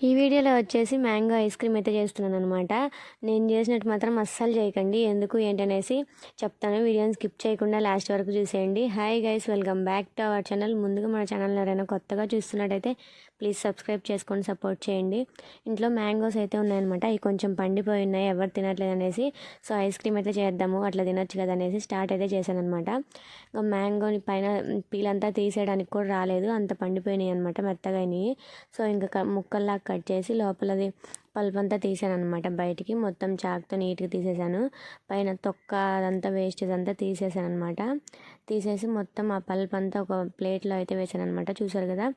ఈ వీడియోలో వచ్చేసి మ్యాంగో ఐస్ క్రీమ్ అయితే చేస్తున్నాను అనమాట. నేను చేసినట్టు మాత్రం అస్సలు చేయకండి, ఎందుకు ఏంటనేసి చెప్తాను. వీడియోని స్కిప్ చేయకుండా లాస్ట్ వరకు చూసేయండి. Hi guys, welcome back to our channel. ముందుగా మన ఛానల్ ఎవరైనా కొత్తగా చూస్తున్నట్టయితే ప్లీజ్ సబ్స్క్రైబ్ చేసుకొని సపోర్ట్ చేయండి. ఇంట్లో మ్యాంగోస్ అయితే ఉన్నాయన్నమాట. అవి కొంచెం పండిపోయి ఉన్నాయి, ఎవరు తినట్లేదు అనేసి సో ఐస్ క్రీమ్ అయితే చేద్దాము, అట్లా తినొచ్చు కదా అనేసి స్టార్ట్ అయితే చేశాను అనమాట. ఇంకా మ్యాంగోని పైన పీలంతా తీసేయడానికి కూడా రాలేదు, అంత పండిపోయినాయి అనమాట, మెత్తగా అయినాయి. సో ఇంకా ముక్కల్లా కట్ చేసి లోపలది పల్ప్ అంతా తీసాను అనమాట. బయటికి మొత్తం చాక్తో నీట్గా తీసేసాను. పైన తొక్క అదంతా వేస్టేజ్ అంతా తీసేసాను అనమాట. తీసేసి మొత్తం ఆ పల్ప్ అంతా ఒక ప్లేట్లో అయితే వేసాను అనమాట. చూసారు కదా,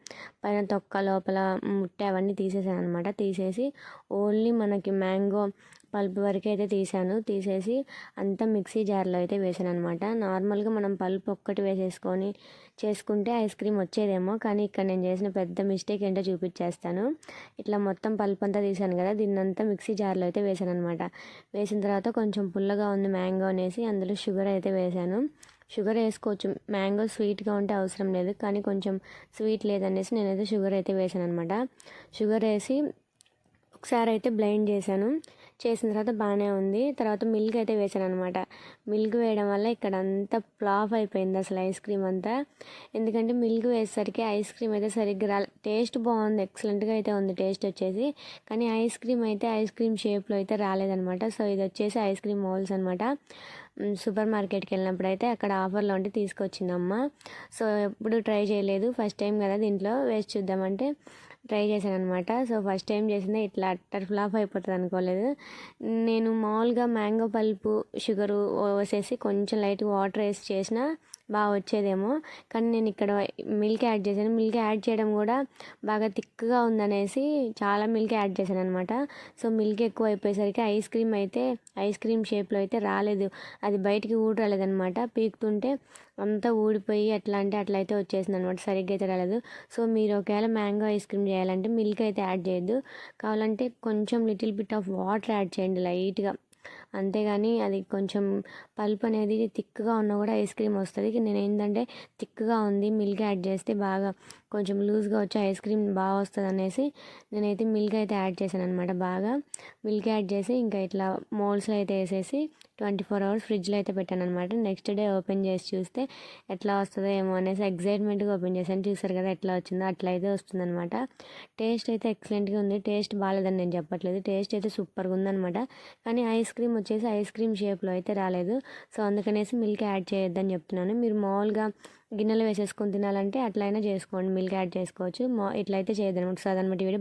పైన తొక్క లోపల ముట్టె అవన్నీ తీసేసాను అనమాట. తీసేసి ఓన్లీ మనకి మ్యాంగో పల్ప్ వరకు అయితే తీసేసి అంతా మిక్సీ జార్లో అయితే వేసాను అనమాట. నార్మల్గా మనం పల్ప్ ఒక్కటి వేసేసుకొని చేసుకుంటే ఐస్ క్రీమ్ వచ్చేదేమో, కానీ ఇక్కడ నేను చేసిన పెద్ద మిస్టేక్ ఏంటో చూపించేస్తాను. ఇట్లా మొత్తం పల్ప్ అంతా తీసాను కదా, దీన్నంతా మిక్సీ జార్లో అయితే వేసాను అనమాట. వేసిన తర్వాత కొంచెం పుల్లగా ఉంది మ్యాంగో అనేసి అందులో షుగర్ అయితే వేసాను. షుగర్ వేసుకోవచ్చు, మ్యాంగో స్వీట్గా ఉంటే అవసరం లేదు, కానీ కొంచెం స్వీట్ లేదనేసి నేనైతే షుగర్ అయితే వేసాను అనమాట. షుగర్ వేసి ఒకసారి అయితే బ్లెండ్ చేసిన తర్వాత బాగానే ఉంది. తర్వాత మిల్క్ అయితే వేసాను అనమాట. మిల్క్ వేయడం వల్ల ఇక్కడ అంతా ఫ్లాప్ అయిపోయింది అసలు ఐస్ క్రీమ్ అంతా. ఎందుకంటే మిల్క్ వేసేసరికి ఐస్ క్రీమ్ అయితే సరిగ్గా టేస్ట్ బాగుంది, ఎక్సలెంట్గా అయితే ఉంది టేస్ట్ వచ్చేసి, కానీ ఐస్ క్రీమ్ షేప్లో అయితే రాలేదనమాట. సో ఇది వచ్చేసి ఐస్ క్రీమ్ మోల్స్ అనమాట. సూపర్ మార్కెట్కి వెళ్ళినప్పుడు అయితే అక్కడ ఆఫర్లో ఉంటే తీసుకొచ్చిందమ్మ. సో ఎప్పుడు ట్రై చేయలేదు, ఫస్ట్ టైం కదా దీంట్లో వేసి చూద్దామంటే ట్రై చేశాను అనమాట. సో ఫస్ట్ టైం చేసిందే ఇట్లా అట్టర్ ఫ్లాప్ అయిపోతుంది అనుకోలేదు. నేను మామూలుగా మ్యాంగో పల్పు షుగరు వేసేసి కొంచెం లైట్ వాటర్ వేసి చేసిన బాగా వచ్చేదేమో, కానీ నేను ఇక్కడ మిల్క్ యాడ్ చేశాను. మిల్క్ యాడ్ చేయడం కూడా బాగా థిక్గా ఉందనేసి చాలా మిల్క్ యాడ్ చేశాను అనమాట. సో మిల్క్ ఎక్కువ అయిపోయేసరికి ఐస్ క్రీమ్ షేప్లో అయితే రాలేదు, అది బయటికి రాలేదనమాట. పీకుతుంటే అంతా ఊడిపోయి ఎట్లా అంటే అట్లా అయితే వచ్చేసింది అనమాట, సరిగ్గా అయితే రాలేదు. సో మీరు ఒకవేళ మ్యాంగో ఐస్ క్రీమ్ చేయాలంటే మిల్క్ అయితే యాడ్ చేయొద్దు, కావాలంటే కొంచెం little bit of water add చేయండి లైట్గా, అంతేగాని అది కొంచెం పల్ప్ అనేది థిక్గా ఉన్నా కూడా ఐస్ క్రీమ్ వస్తుంది. నేను ఏంటంటే థిక్గా ఉంది, మిల్క్ యాడ్ చేస్తే బాగా కొంచెం లూజ్గా వచ్చి ఐస్ క్రీమ్ బాగా వస్తుంది అనేసి నేనైతే మిల్క్ అయితే యాడ్ చేశాను అనమాట. బాగా మిల్క్ యాడ్ చేసి ఇంకా ఇట్లా మోల్డ్స్లో అయితే వేసేసి 24 hours ఫ్రిడ్జ్లో అయితే పెట్టాను అనమాట. నెక్స్ట్ డే ఓపెన్ చేసి చూస్తే ఎట్లా వస్తుందో ఏమో అనేసి ఎగ్జైట్మెంట్గా ఓపెన్ చేశాను. చూసారు కదా ఎట్లా వచ్చిందో, అట్లా అయితే వస్తుందన్నమాట. టేస్ట్ అయితే ఎక్సలెంట్గా ఉంది, టేస్ట్ బాగాలేదని నేను చెప్పట్లేదు, టేస్ట్ అయితే సూపర్గా ఉందన్నమాట. కానీ ఐస్ క్రీమ్ వచ్చేసి ఐస్ క్రీమ్ షేప్లో అయితే రాలేదు. సో అందుకనేసి మిల్క్ యాడ్ చేయొద్దని చెప్తున్నాను. మీరు మామూలుగా గిన్నెలో వేసేసుకొని తినాలంటే అట్లయినా చేసుకోండి, మిల్క్ యాడ్ చేసుకోవచ్చు. ఇట్లయితే చేయొద్దనమాట. సో అదనమాట వీడియో.